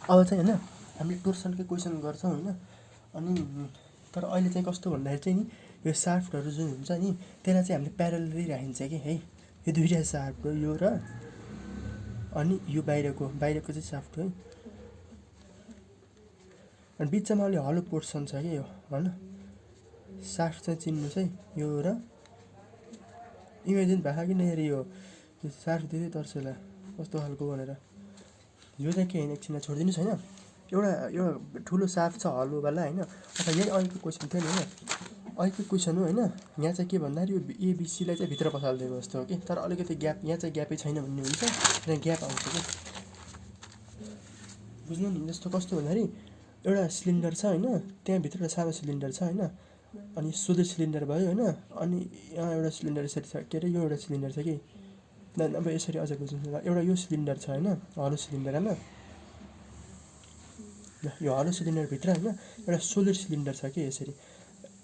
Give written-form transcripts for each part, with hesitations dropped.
अब चाहिँ होइन हामीले टोर्सनकै क्वेसन गर्छौँ होइन। अनि तर अहिले चाहिँ कस्तो भन्दाखेरि चाहिँ नि यो साफ्टहरू जुन हुन्छ नि त्यसलाई चाहिँ हामीले प्यारलली राखिन्छ कि है। यो दुईवटा साफ्ट हो, यो र अनि यो बाहिरको चाहिँ साफ्ट हो है। अनि बिचमा अलि हलो पोर्सन छ कि यो होइन। साफ्ट चाहिँ चिन्नु चाहिँ यो र इमेजिन भएको कि नयाँ यो साफ्ट धेरै तर्सेला कस्तो खालको भनेर। यो चाहिँ के होइन, एकछिन छोडिदिनुहोस् होइन। यो ठुलो साफ्ट छ हलोवाला होइन। अथवा यही अहिलेको क्वेसन थियो नि होइन, अहिलेको क्वेसन हो होइन। यहाँ चाहिँ के भन्दाखेरि यो एबिसीलाई चाहिँ भित्र पसालिदिएको जस्तो हो कि, तर अलिकति ग्याप यहाँ चाहिँ ग्यापै छैन भन्ने हुन्छ, त्यहाँ ग्याप आउँछ कि बुझ्नु नि। जस्तो कस्तो भन्दाखेरि एउटा सिलिन्डर छ होइन, त्यहाँभित्र एउटा सानो सिलिन्डर छ होइन। अनि सोझै सिलिन्डर भयो होइन। अनि यहाँ एउटा सिलिन्डर यसरी छ, के अरे यो एउटा सिलिन्डर छ कि। अब यसरी अझ बुझ्नु, एउटा यो सिलिन्डर छ होइन, हलो सिलिन्डर होइन। यो हलो सिलिन्डरभित्र होइन एउटा सोलिड सिलिन्डर छ कि यसरी।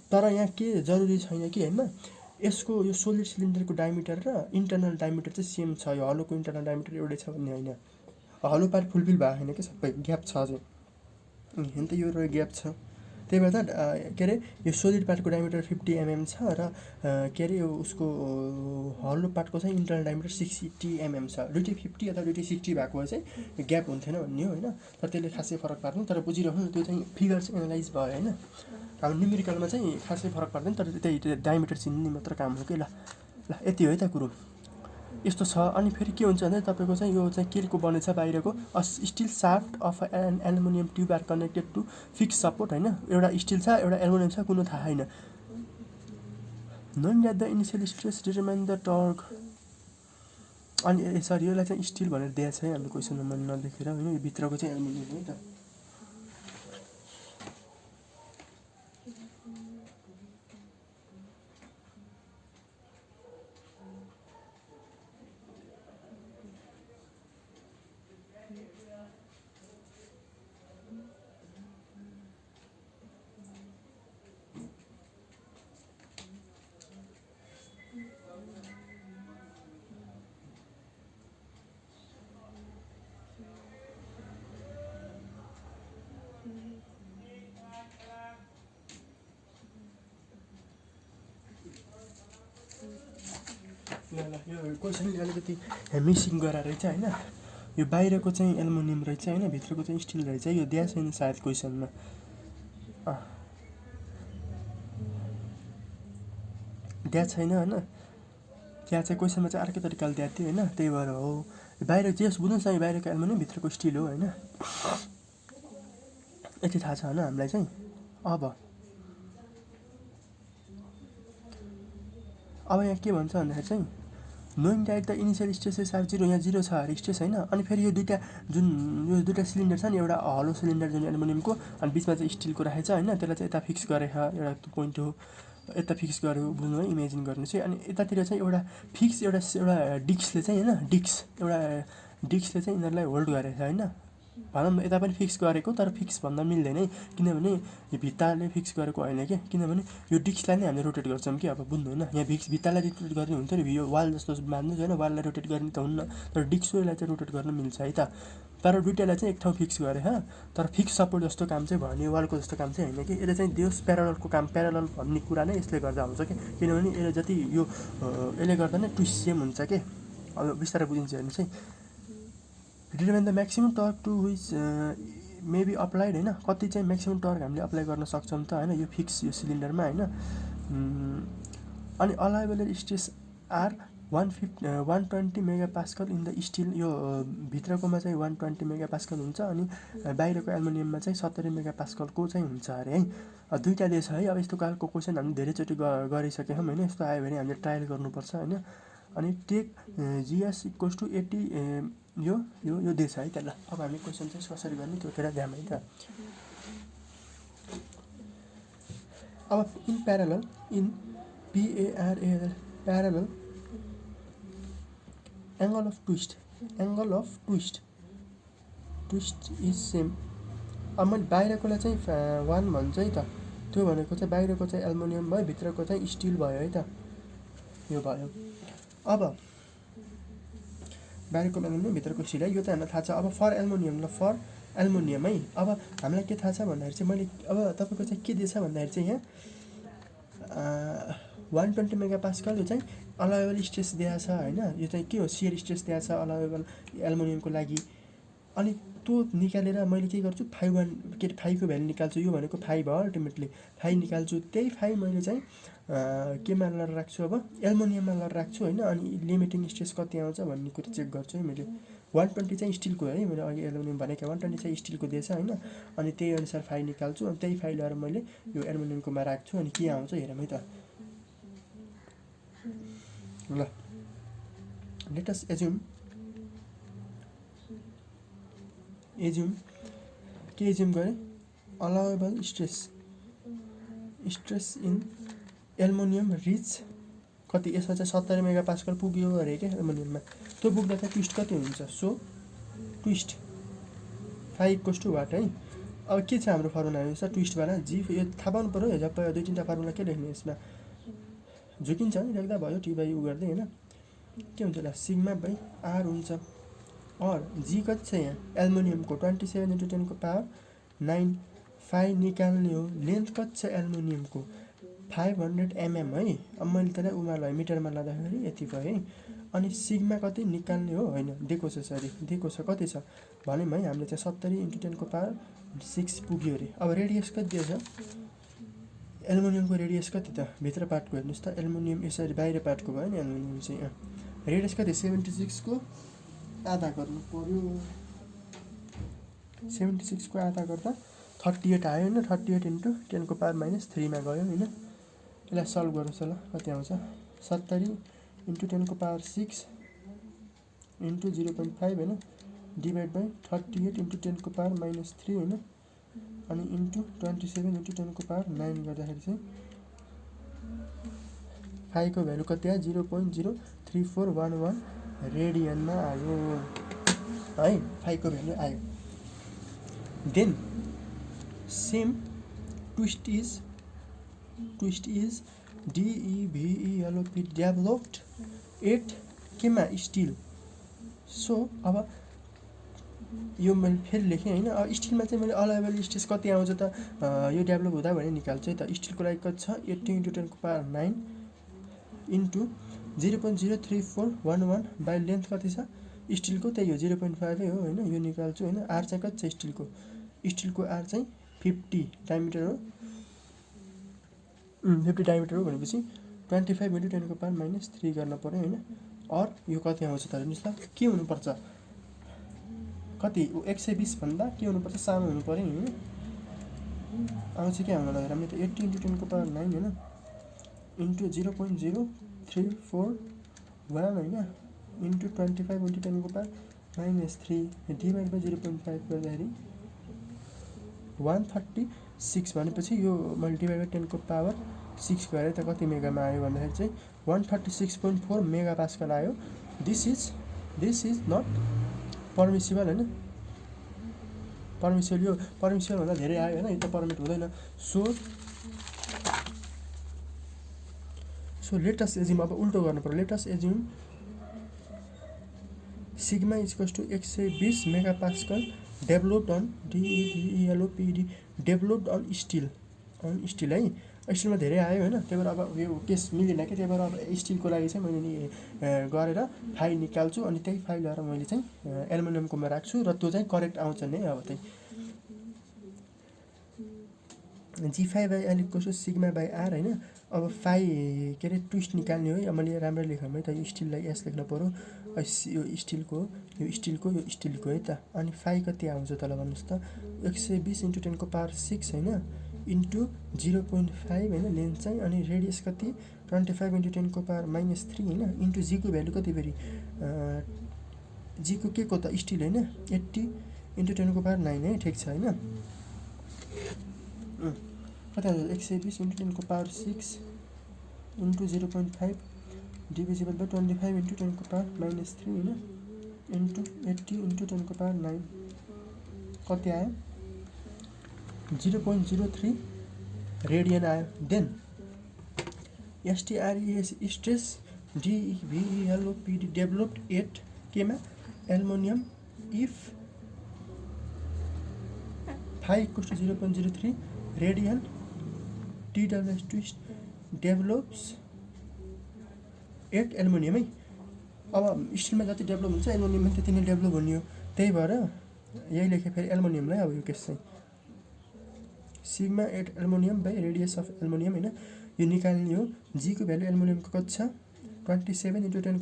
तर यहाँ के जरुरी छैन कि होइन, यसको यो सोलिड सिलिन्डरको डायमिटर र इन्टरनल डायमिटर चाहिँ सेम छ। यो हलोको इन्टरनल डायमिटर एउटै छ भन्ने होइन। हलो पार्ट फुलफिल भएको छैन कि, सबै ग्याप छ अझै। होइन त यो र ग्याप छ, त्यही भएर त के अरे यो सोलिड पार्टको डायमिटर 50 mm छ र के अरे यो उसको हलो पार्टको चाहिँ इन्टरनल डायमिटर 60 mm छ। दुइटै 50 अथवा दुइटै 60 भएको चाहिँ ग्याप हुन्थेन भन्ने हो होइन। तर त्यसले खासै फरक पार्दैन, तर बुझिराख्नु त्यो चाहिँ फिगर चाहिँ एनालाइज भयो होइन। अब न्युमेरिकलमा चाहिँ खासै फरक पर्दैन, तर त्यही डायमिटर चिन्ने मात्र काम हो कि। ल यति हो है त कुरो, यस्तो छ। अनि फेरि के हुन्छ भने तपाईँको चाहिँ यो चाहिँ के को बनेछ बाहिरको, steel shaft of an aluminium tube are connected to fix support होइन। एउटा स्टिल छ, एउटा एल्युमिनियम छ, कुनै थाहा छैन। Knowing that the initial stress determine the torque. अनि सरी यसलाई चाहिँ स्टिल भनेर दिएको छ है हाम्रो क्वेसनमा, मैले नलेखेर होइन। यो भित्रको चाहिँ एल्युमिनियम हो नि त। ल यो क्वेसनले अलिकति मिसिङ गराएर रहेछ होइन। यो बाहिरको चाहिँ एल्युमिनियम रहेछ होइन, भित्रको चाहिँ स्टिल रहेछ। यो दिएको छैन सायद क्वेसनमा, दिएको छैन होइन। त्यहाँ चाहिँ क्वेसनमा चाहिँ अर्कै तरिकाले दिएको थियो होइन, त्यही भएर हो। बाहिर जे बुझ्नुहोस् न, यो बाहिरको एल्युमिनियम भित्रको स्टिल हो होइन। यति थाहा छ होइन हामीलाई चाहिँ। अब यहाँ के भन्छ भन्दाखेरि चाहिँ knowing that the initial stresses are 0, यहाँ 0 छ अरे स्ट्रेस होइन। अनि फेरि यो दुईवटा सिलिन्डर छ नि, एउटा हलो सिलिन्डर जुन एल्युमिनियमको, अनि बिचमा चाहिँ स्टिलको राखेको छ होइन। त्यसलाई चाहिँ यता फिक्स गरेको एउटा पोइन्ट हो, यता फिक्स गरेको बुझ्नु है, इमेजिन गर्नु चाहिँ। अनि यतातिर चाहिँ एउटा फिक्स एउटा डिस्कले चाहिँ होइन, डिस्कले चाहिँ यिनीहरूलाई होल्ड गरेको छ होइन। भनौँ न यता पनि फिक्स गरेको, तर फिक्स भन्दा मिल्दैन है, किनभने यो भित्ताले फिक्स गरेको होइन क्या। किनभने यो डिस्कलाई नै हामीले रोटेट गर्छौँ कि। अब बुझ्नु होइन, यहाँ भित्तालाई रोटेट गर्ने हुन्थ्यो नि, यो वाल जस्तो मान्नुहोस् होइन, वाललाई रोटेट गर्ने त हुन्न, तर डिस्कलाई चाहिँ रोटेट गर्न मिल्छ है त। तर दुइटालाई चाहिँ एक ठाउँ फिक्स गरे तर फिक्स सपोर्ट जस्तो काम चाहिँ भयो नि, वालको जस्तो काम चाहिँ होइन कि। यसले चाहिँ देश प्यारललको काम, प्यारलल भन्ने कुरा नै यसले गर्दा हुन्छ कि। किनभने यसले जति यो यसले गर्दा नै ट्विस्ट सेम हुन्छ कि। अब बिस्तारै बुझिन्छ हेर्नु चाहिँ। Determine the maximum torque to which may be applied होइन। कति चाहिँ म्याक्सिमम टर्क हामीले अप्लाई गर्न सक्छौँ त होइन यो फिक्स यो सिलिन्डरमा होइन। अनि allowable stress are 120 megapascal in the steel. यो भित्रकोमा चाहिँ 120 मेगापास्कल हुन्छ, अनि बाहिरको एल्युमिनियममा चाहिँ 70 मेगापास्कलको चाहिँ हुन्छ अरे है। दुईवटा दिएछ है। अब यस्तो खालको क्वेसन हामीले धेरैचोटि गरिसकेका छौँ होइन। यस्तो आयो भने हामीले ट्रायल गर्नुपर्छ होइन। अनि टेक जिएस इक्वल्स टु 80 यो दिएछ है त। ल अब हामी क्वेसन चाहिँ कसरी गर्ने त्यो कुरा ध्यान है त। अब in parallel, in PARALL, parallel angle of twist is same. अब मैले बाहिरकोलाई चाहिँ 1 भन्छु है त। त्यो भनेको चाहिँ बाहिरको चाहिँ एल्युमिनियम भयो, भित्रको चाहिँ स्टिल भयो है त। यो भयो। अब बाहिरको एल्युमिनियम भित्रको स्टिल है, यो त हामीलाई थाहा छ। अब फर एल्युमिनियम ल, फर एल्युमिनियम है। अब हामीलाई के थाहा छ भन्दाखेरि चाहिँ मैले अब तपाईँको चाहिँ के दिएछ भन्दाखेरि चाहिँ यहाँ 120 मेगापास्कल यो चाहिँ अलाउएबल स्ट्रेस दिएको छ होइन। यो चाहिँ के हो, सियर स्ट्रेस दिएको छ अलाउएबल एल्युमिनियमको लागि। अनि त्यो निकालेर मैले के गर्छु 5को भ्यालु निकाल्छु। यो भनेको 5 हो, अल्टिमेटली 5 निकाल्छु। त्यही 5 मैले चाहिँ केमा लर राख्छु, अब एल्युमिनियममा लर राख्छु होइन। अनि लिमिटिङ स्ट्रेस कति आउँछ भन्ने कुरा चेक गर्छु है मैले। 120 चाहिँ स्टिलको है, मैले अघि एल्युमिनियम भनेको 120 चाहिँ स्टिलको दिएछ होइन। अनि त्यही अनुसार 5 निकाल्छु। अनि त्यही 5 लिएर मैले यो एल्युमिनियमकोमा राख्छु। अनि के आउँछ हेरौँ है त। ल लेट अस एज्युम के एज्युम गरेँ, allowable stress in aluminium rich कति, यसमा चाहिँ 70 मेगापास्कल पुग्यो अरे क्या एल्युमिनियममा। त्यो पुग्दा चाहिँ ट्विस्ट कति हुन्छ, सो ट्विस्ट 5 वाट है। अब के छ हाम्रो फर्मुला अनुसार ट्विस्टबाट जी, यो थाहा पाउनु पऱ्यो। हिजो 2-3 फर्मुला के लेख्ने यसमा, झुकिन्छ नि लेख्दा भयो टी बाई यु गर्दै होइन। के हुन्छ ल, सिग्मा बाई आर हुन्छ। और जी कति छ यहाँ एल्युमिनियमको 27 × 10⁻⁹ 5 निकाल्ने हो। लेन्थ कति छ एल्युमिनियमको 500 mm है। अब मैले त्यसलाई उमा लगाएँ, मिटरमा लाँदाखेरि यति भयो है। अनि सिग्मा कति निकाल्ने हो, होइन दिएको छ, सरी दिएको छ कति छ भन्यौँ है हामीले चाहिँ 70 × 10⁶ पुग्यो अरे। अब रेडियस कति दिएछ एल्युमिनियमको, रेडियस कति त भित्र पार्टको हेर्नुहोस् त, एल्युमिनियम यसरी बाहिर पार्टको भयो नि एल्युमिनियम चाहिँ। रेडियस कति 76 को आधा गर्नु पर्यो, 76 को आधा गर्दा 38 आयो होइन। 38 × 10⁻³ मा गयो होइन। यसलाई सल्भ गर्नुहोस् ल कति आउँछ, 70 × 10⁶ × 0.5 होइन, डिभाइड बाई 38 × 10⁻³ होइन। अनि इन्टु 27 × 10⁹ गर्दाखेरि चाहिँ 5 को भ्यालु कति आयो, 0.03411 रेडियनमा आयो है। 5 को भ्यालु आयो। Then same twist is DEVELOP developed at केमा, स्टिल। सो अब यो मैले फेरि लेखेँ होइन। अब स्टिलमा चाहिँ मैले अलाउएबल स्ट्रेस कति आउँछ त यो डेभलप हुँदा भने निकाल्छु है त। स्टिलको लागि कति छ 80 × 10⁹ इन्टु 0.03411 बाई लेन्थ कति छ स्टिलको, त्यही हो 0.5 हो होइन। यो निकाल्छु होइन। आर चाहिँ कति छ स्टिलको आर चाहिँ 50 डायमिटर हो, 50 डायमिटर हो भनेपछि 25 × 10⁻³ गर्न पऱ्यो होइन। और यो कति आउँछ त हेर्नुहोस् त, के हुनुपर्छ कति 120 भन्दा के हुनुपर्छ, सानो हुनु पऱ्यो नि होइन। आउँछ के आउनु लगेर हामीले त 80 × 10⁹ होइन इन्टु 0.03411 होइन इन्टु 25 × 10⁻³ डिभाइड बाई 0.5 गर्दाखेरि 136 भनेपछि यो मैले डिभाइड बाई 10⁻6 गरेँ त कति मेगामा आयो भन्दाखेरि चाहिँ 136.4 मेगापास्कल आयो। दिस इज नट पर्मिसिबल होइन। पर्मिसिबल, यो पर्मिसिबल भन्दा धेरै आयो होइन, यो त पर्मिट हुँदैन। सो लेट अस एज्युम, अब उल्टो गर्नु पर्यो। Let us assume sigma is equals to 120 megapascal developed on DEVELOPED developed on steel है। स्टिलमा धेरै आयो होइन, त्यही भएर अब यो केस मिलेन कि, त्यही भएर अब स्टिलको लागि चाहिँ मैले नि गरेर 5 निकाल्छु। अनि त्यही 5 लिएर मैले चाहिँ एल्युमिनियमकोमा राख्छु र त्यो चाहिँ करेक्ट आउँछ नै। अब चाहिँ G5/L = सिग्मा बाई आर होइन। अब 5 के अरे ट्विस्ट निकाल्ने हो। अब मैले राम्ररी लेखौँ है त, यो स्टिललाई एस लेख्नु पऱ्यो, यो स्टिलको है त। अनि 5 कति आउँछ त ल भन्नुहोस् त, 120 × 10⁻6 होइन इन्टु 0.5 होइन लेन्थ चाहिँ। अनि रेडियस कति 25 × 10⁻³ होइन इन्टु जीको भ्यालु कति, फेरि जीको के को त स्टिल होइन 80 × 10⁻9 है, ठिक छ होइन। कति आउँछ 120 × 10⁻6 इन्टु 0.5 डिभिजिबल बाई 25 × 10⁻³ होइन इन्टु 80 × 10⁻9 कति आयो 0.03 रेडियन आयो। Then STRES stress DEVELOPED developed at केमा aluminium if phi equals to 0.03 radian TWS2 develops at aluminium है। अब स्टिलमा जति डेभलोप हुन्छ एल्युमिनियममा त्यति नै डेभलोप हुने हो। त्यही भएर यही लेखेँ फेरि एल्युमिनियमलाई। अब यो केस चाहिँ sigma at aluminium by radius of aluminium होइन, यो निकाल्ने हो। जीको भ्यालु एल्युमिनियमको कति छ 27 × 10⁹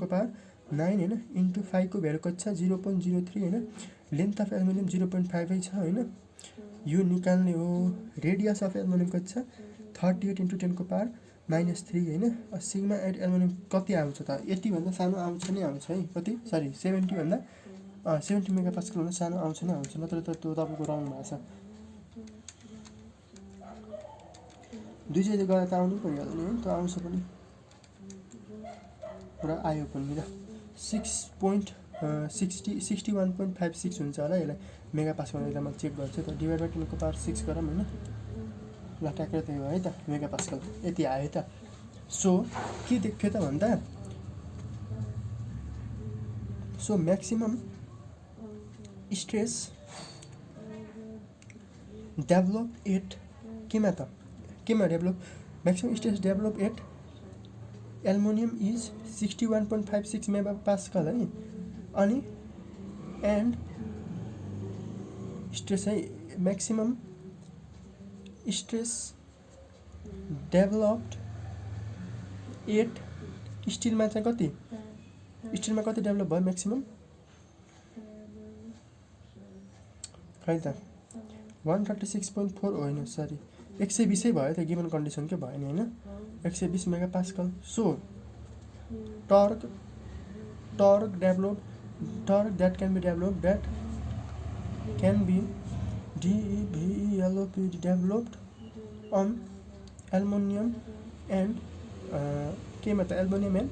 होइन, इन्टु फाइको भ्यालु कति छ 0.03 होइन, लेन्थ अफ एल्युमिनियम 0.5 छ होइन, यो निकाल्ने हो। रेडियस अफ एल्युमिनियम कति छ 38 × 10⁻³ होइन। सिग्मा एट एल्युमिनियम कति आउँछ त, यतिभन्दा सानो आउँछ नै आउँछ है। कति 70 मेगापास्कल भन्दा सानो आउँछ नै आउँछ, नत्र त त्यो तपाईँको रङ भएको छ। 200 गएर त आउनै परिहाल्यो नि है, त्यो आउँछ पनि र आयो पनि र 61.56 हुन्छ होला यसलाई मेगापास्कल भनेर म चेक गर्छु त। डिभाइड बाई 10⁻6 गरौँ होइन, ल ट्याक्कै त्यही हो है त मेगापास्कल यति आयो त। सो के देख्यो त भन्दा सो म्याक्सिमम स्ट्रेस डेभलोप एट केमा develop maximum stress develop at aluminium is 61.56 megapascal है। अनि एन्ड स्ट्रेस है म्याक्सिमम स्ट्रेस डेभलप्ड एट स्टिलमा चाहिँ कति डेभलप भयो म्याक्सिमम खै त 136.4 होइन सरी 120 भयो त, गिभन कन्डिसनकै भयो नि होइन, 120 megapascal. So torque that can be developed on aluminium and केमा त aluminium and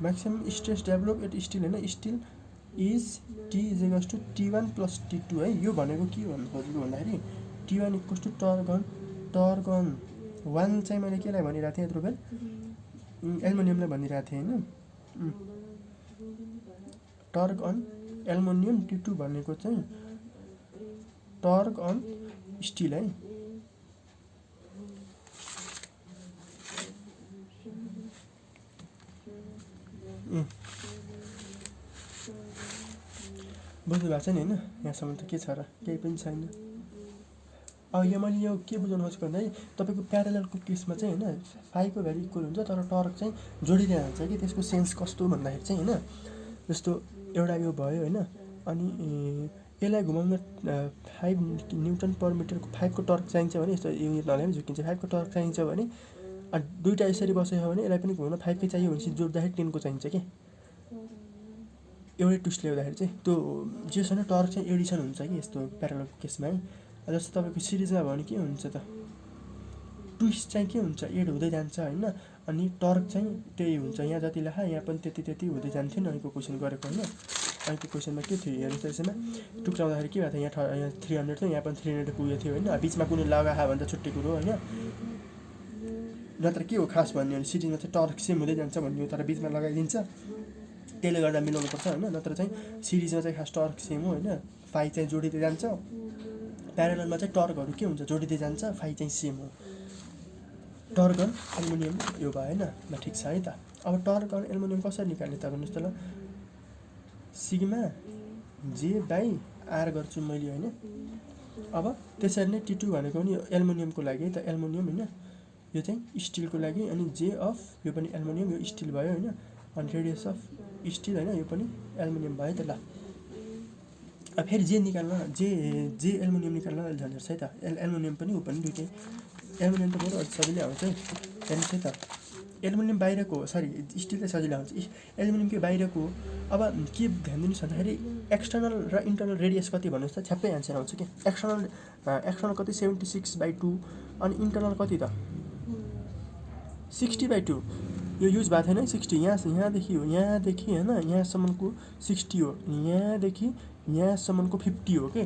maximum stress develop at steel होइन, steel is T = T1 + T2 है। यो भनेको के भन्नु खोजेको भन्दाखेरि T1 = टर्क अन 1 चाहिँ मैले केलाई भनिरहेको थिएँ यत्रो बेर एल्युमिनियमलाई भनिरहेको थिएँ होइन, टर्क अन एल्युमिनियम। T2 भनेको चाहिँ टर्क अन स्टिल है। बुझ्नु भएको छ नि होइन, यहाँसम्म त के छ र, केही पनि छैन। अब यो मैले यो के बुझाउनु खोजेको भन्दाखेरि तपाईँको प्यारललको केसमा चाहिँ होइन फाइको भ्यालु इक्वल हुन्छ तर टर्क चाहिँ जोडिँदै जान्छ कि। त्यसको सेन्स कस्तो भन्दाखेरि चाहिँ होइन, जस्तो एउटा यो भयो होइन, अनि यसलाई घुमाउन 5 Nm/m 5 को टर्क चाहिन्छ भने यस्तो युनिट नलाइ झुकिन्छ, 5 को टर्क चाहिन्छ भने दुईवटा यसरी बसेको भने यसलाई पनि घुमाउन 5 कै चाहियो भनेपछि जोड्दाखेरि 10 को चाहिन्छ कि। एउटै ट्विस्ट ल्याउँदाखेरि चाहिँ त्यो जे छैन टर्क चाहिँ एडिसन हुन्छ कि यस्तो प्यारललको केसमा है। जस्तो तपाईँको सिरिजमा भयो भने के हुन्छ त, ट्विस्ट चाहिँ के हुन्छ एड हुँदै जान्छ होइन, अनि टर्क चाहिँ त्यही हुन्छ। यहाँ जति लेखा यहाँ पनि त्यति हुँदै जान्थ्यो नि अहिलेको क्वेसन गरेको होइन। अहिलेको क्वेसनमा के थियो हेर्नुहोस् त, यसमा टुक्राउँदाखेरि के भएको थियो, यहाँ 300 थियो यहाँ पनि 300 पुगेको थियो होइन, बिचमा कुनै लगाहा भने त छुट्टै कुरो होइन। नत्र के हो खास भन्ने भने सिरिजमा चाहिँ टर्क सेम हुँदै जान्छ भन्ने हो, तर बिचमा लगाइदिन्छ त्यसले गर्दा मिलाउनुपर्छ होइन। नत्र चाहिँ सिरिजमा चाहिँ खास टर्क सेम हो होइन, फाइ चाहिँ जोडिँदै जान्छ। प्यारललमा चाहिँ टर्कहरू के हुन्छ जोडिँदै जान्छ, फाइ चाहिँ सेम हो। टर्क अन एल्युमिनियम यो भयो होइन, ल ठिक छ है त। अब टर्क अन एल्युमिनियम कसरी निकाल्ने त भन्नुहोस् त ल, सिग्मा जे बाई आर गर्छु मैले होइन। अब त्यसरी नै T2 भनेको पनि एल्युमिनियमको लागि है त, एल्युमिनियम होइन, यो चाहिँ स्टिलको लागि, अनि जे अफ यो पनि एल्युमिनियम यो स्टिल भयो होइन, अनि रेडियस अफ स्टिल होइन यो पनि एल्युमिनियम भयो त। ल अब फेरि जे निकाल्न जे एल्युमिनियम निकाल्न अहिले झन्झट छ है त, एल्युमिनियम पनि ऊ पनि दुइटै एल्युमिनियम त बरु अलिक सजिलै आउँछ है। त्यहाँदेखि चाहिँ त एल्युमिनियम बाहिरको सरी स्टिल चाहिँ सजिलो आउँछ, एल्युमिनियमकै बाहिरको। अब के ध्यान दिनुहोस् भन्दाखेरि एक्सटर्नल र इन्टर्नल रेडियस कति भन्नुहोस् त, छ्याप्पै एन्सर आउँछ कि। एक्सटर्नल कति 76/2 अनि इन्टर्नल कति त 60/2। यो युज भएको थिएन है 60, यहाँदेखि हो यहाँदेखि होइन यहाँसम्मको 60 हो, यहाँदेखि यहाँसम्मको 50 हो कि।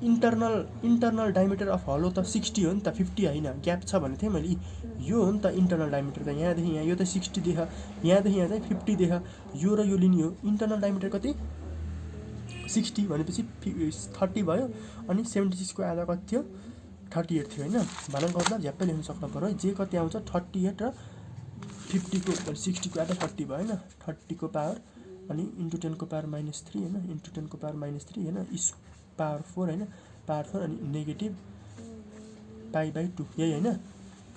इन्टर्नल डायमिटर अफ हलो त 60 हो नि त, 50 होइन, ग्याप छ भने थिएँ मैले। यो हो नि त इन्टर्नल डायमिटर त, यहाँदेखि यहाँ यो त 60 देख, यहाँदेखि यहाँ चाहिँ 50 देख, यो र यो लिने हो। इन्टर्नल डायमिटर कति 60 भनेपछि 30 भयो अनि 76 को आधा कति थियो 38 थियो हैन भनाइ गर्दा झ्याप्पै लेख्न सक्नु पर्यो जे कति आउँछ 38 र 50 को 60 को आधा 30 भयो हैन 30 को पावर अनि इन्टु 10 को पावर -3 हैन इन्टु 10 को पावर -3 हैन इस पावर 4 हैन पावर 4 अनि नेगेटिभ π/2 यही हैन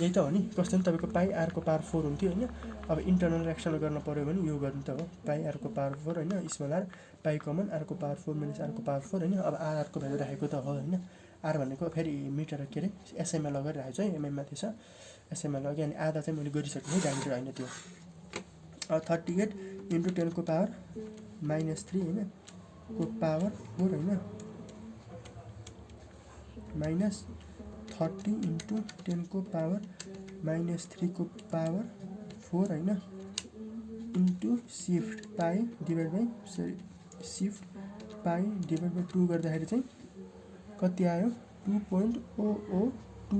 यही त हो नि कस्तो नि तपाईको पाइ r को पावर 4 हुन्थ्यो हैन अब इन्टरनल एक्सटर्नल गर्न पर्यो भने यो गर्नु त हो पाइ r को पावर 4 हैन स्मल r पाइ कमन r को पावर 4 - r को पावर 4 हैन अब r को भ्यालु राखेको त हो हैन r भनेको फेरि मिटर के रे एसआई मा लगेर राखेको छ एमएम माथि छ एसआई मा लगे अनि आधा चाहिँ मैले गरिसके है डाइरेक्ट हैन त्यो 38 इन्टु 10 को पावर -3 हैन को पावर 4 हैन माइनस 30 इन्टु 10 को पावर -3 को पावर 4 हैन इन्टु शिफ्ट पाइ डिभाइड बाइ शिफ्ट पाइ डिभाइड बाइ 2 गर्दाखेरि चाहिँ कति आयो 2.002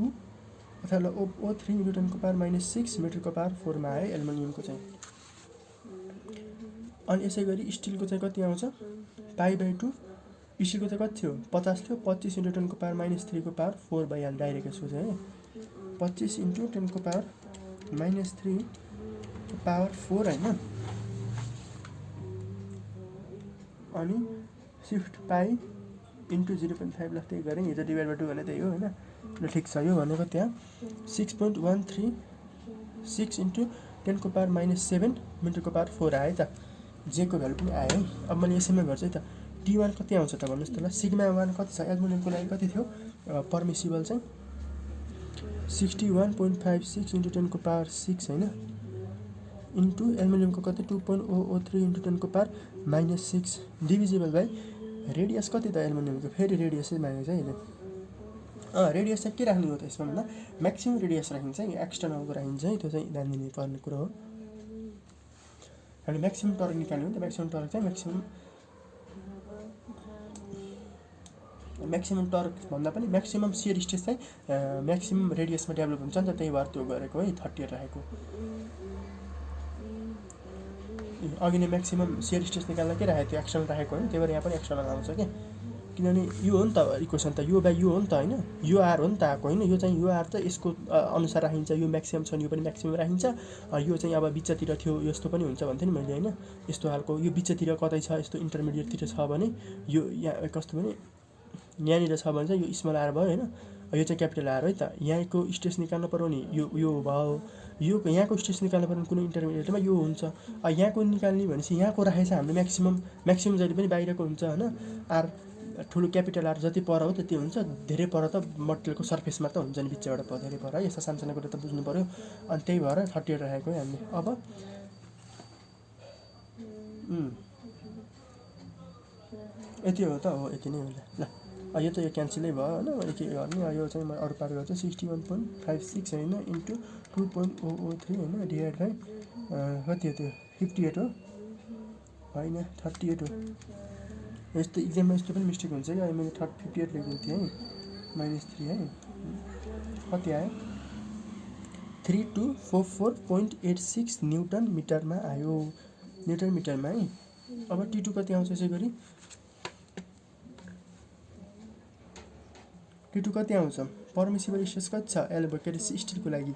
अथवा O3 इन्टु 10 को पावर -6 मिटर को पावर 4 मा आयो एल्युमिनियम को चाहिँ अनि यसै गरी स्टिल को चाहिँ कति आउँछ π/2 स्टिल को चाहिँ कति थियो 50 थियो 25 इन्टु 10 को पावर -3 को पावर 4 भइहाल्यो डाइरेक्ट यसको चाहिँ 25 इन्टु 10 को पावर -3 को पावर 4 हैन अनि शिफ्ट पाइ इन्टु 0.5 लाग्दै गरे हिजो डिभाइड बाइ 2 भने त्यही हो हैन ल ठीक छ यो भनेको त्यहाँ 6.136 इन्टु 10 को पावर -7 मिटर को पावर 4 आयो त जे को भ्यालु पनि आयो है अब मैले यसैमा गर्छु है त T1 कति आउँछ त भन्नुस् त ल सिग्मा 1 कति छ एल्युमिनियम को लागि कति थियो परमिसिबल चाहिँ 61.56 इन्टु 10 को पावर 6 हैन इन्टु एल्युमिनियम को कति 2.003 इन्टु 10 को पावर -6 डिभिजिबल बाइ रेडियस कति त एल्युमिनियम को फेरि रेडियस मागेको छ हैन रेडियस चाहिँ के राख्ने हो त यसमा भन्दा म्याक्सिमम रेडियस राखिन्छ है एक्सटर्नल को राखिन्छ है त्यो चाहिँ ध्यान दिनु पर्ने कुरा हो अनि म्याक्सिमम टर्क निकाल्नु हो त म्याक्सिमम टर्क चाहिँ म्याक्सिमम टर्क भन्दा पनि म्याक्सिमम शियर स्ट्रेस चाहिँ म्याक्सिमम रेडियसमा डेभलप हुन्छ नि त त्यही भएर त्यो गरेको है 38 राखेको अघि नै म्याक्सिमम शियर स्ट्रेस निकाल्न के राखेको थियो एक्सटर्नल राखेको हैन त्यही भएर यहाँ पनि एक्सटर्नल आउँछ के किनभने यो हो नि त इक्वेसन त यो बाइ यो हो नि त हैन यो आर हो नि त आको हैन यो चाहिँ यो आर त यसको अनुसार राखिन्छ यो म्याक्सिमम छ नि यो पनि म्याक्सिमम राखिन्छ यो चाहिँ अब बिचतिर थियो यस्तो पनि हुन्छ भन्थे नि मैले हैन यस्तो हालको यो बिचतिर कतै छ यस्तो इन्टरमिडिएट तिर छ भने यो यहाँ कस्तो भने यहाँनिर छ भने चाहिँ यो स्मल आर भयो हैन यो चाहिँ क्यापिटल आर है त यहाँको स्ट्रेस निकाल्नु पर्यो नि यो भयो यो यहाँको स्ट्रेस निकाल्नु पर्यो कुनै इन्टरमिडिएटमा यो हुन्छ यहाँको निकाल्ने भनेपछि यहाँको राखेछ हाम्रो म्याक्सिमम जहिले पनि बाहिरको हुन्छ हैन आर ठुलो क्यापिटल आर जति पर हो त्यति हुन्छ धेरै पर त मटेरियलको सरफेसमा त हुन्छ नि बिचबाट प धेरै पर है यस्तो सानसानो कुरा त बुझ्नु पर्यो अनि त्यही भएर 38 राखेको है हामीले अब यति हो त हो यति नै हो ल यो त यो क्यान्सलै भयो हैन के गर्ने यो चाहिँ म अरु पार गर्छु 61.56 हैन इन्टु 2.003 हैन डिभाइड बाइ कति हो त्यो 58 हो हैन 38 हो यस्तो एक्जाममा यस्तो पनि मिस्टेक हुन्छ कि मैले 58 लेखेको थिएँ है -3 है कति आयो 3244.86 न्युटन मिटरमा आयो न्युटन मिटरमा है अब T2 कति आउँछ यसै गरी T2 कति आउँछ परमिसिबल स्ट्रेस कति छ एल्युमिनियम स्टिल को लागि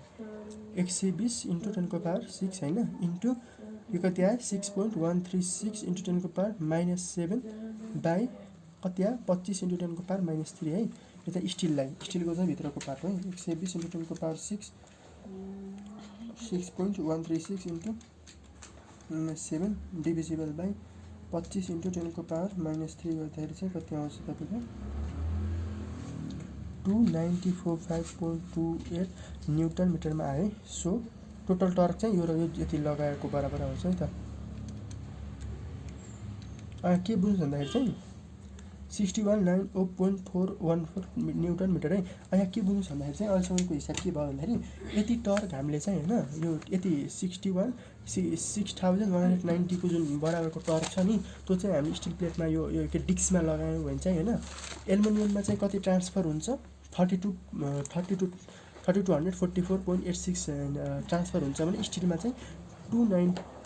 120 इन्टु 10 को पावर 6 हैन इन्टु यो कति आयो 6.136 इन्टु 10 को पावर -7 बाइ कति आयो 25 इन्टु 10 को पावर -3 है यो त स्टिलको चाहिँ भित्रको पार्ट हो 120 इन्टु 10 को power 6 6.136 into 7 divisible by 25 into 10 को पावर -3 गर्दाखेरि चाहिँ कति आउँछ तपाईको 294.5.28 न्युटन मिटरमा आयो सो टोटल टर्क चाहिँ यो र यो यति लगाएको बराबर आउँछ है त के बुझ्नु भन्दाखेरि चाहिँ 6190.414 न्युटन मिटर है यहाँ के बुझ्नु भन्दाखेरि चाहिँ अहिलेसम्मको हिसाब के भयो भन्दाखेरि यति टर्क हामीले चाहिँ हैन यो यति 6190 को जुन बराबरको टर्क छ नि त्यो चाहिँ हामी स्टिल प्लेटमा यो के डिस्कमा लगायौं भने चाहिँ हैन एल्युमिनियममा चाहिँ कति ट्रान्सफर हुन्छ 3244.86 ट्रान्सफर हुन्छ भने स्टिलमा चाहिँ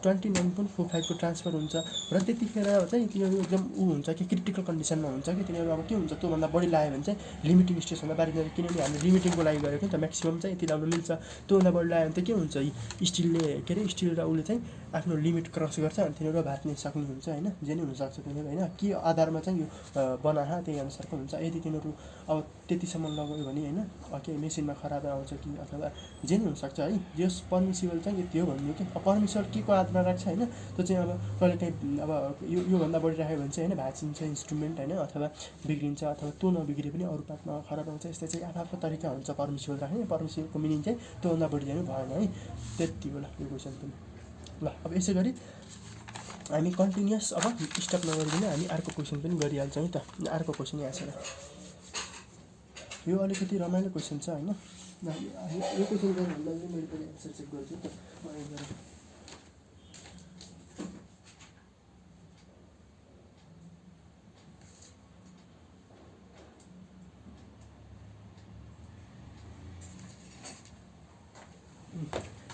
29.45 को ट्रान्सफर हुन्छ र त्यतिखेर चाहिँ तिनीहरू एकदम हुन्छ कि क्रिटिकल कन्डिसनमा हुन्छ कि तिनीहरू अब के हुन्छ त्योभन्दा बढी लाग्यो भने चाहिँ लिमिटिङ स्टेजभन्दा बाहिर जान्छ किनभने हामीले लिमिटिङको लागि गरेको नि त म्याक्सिमम चाहिँ यति लाउनु मिल्छ त्योभन्दा बढी लाग्यो भने त के हुन्छ स्टिलले के अरे स्टिल र उसले चाहिँ आफ्नो लिमिट क्रस गर्छ अनि तिनीहरू भाट्न सक्ने हुन्छ होइन जे नै हुनसक्छ तिनीहरू होइन के आधारमा चाहिँ यो बनाहा त्यही अनुसारको हुन्छ यदि तिनीहरू अब त्यतिसम्म लगायो भने होइन के मेसिनमा खराब आउँछ कि अथवा जे नै हुनसक्छ है यस पर्मिसिबल चाहिँ यति हो भन्नु कि पर्मिसिबल के को आधारमा राख्छ होइन त्यो चाहिँ अब कहिलेकाहीँ अब योभन्दा बढी राख्यो भने चाहिँ होइन भाँचिन्छ इन्स्ट्रुमेन्ट होइन अथवा बिग्रिन्छ अथवा त्यो नबिग्रे पनि अरू पार्टमा खराब आउँछ यस्तै चाहिँ आफ्नो तरिका हुन्छ पर्मिसिबल राख्ने पर्मिसिबलको मिनिङ चाहिँ त्योभन्दा बढी जानु भएन है त्यति होला यो क्वेसन पनि ल अब यसै गरी हामी कन्टिन्युस अब स्टप नगरिकन हामी अर्को क्वेसन पनि गरिहाल्छौँ है त अर्को क्वेसन यहाँ छ यो अलिकति रमाइलो क्वेसन छ होइन यो क्वेसन गर्नुभन्दा चाहिँ मैले पनि एन्सर चेक गर्छु त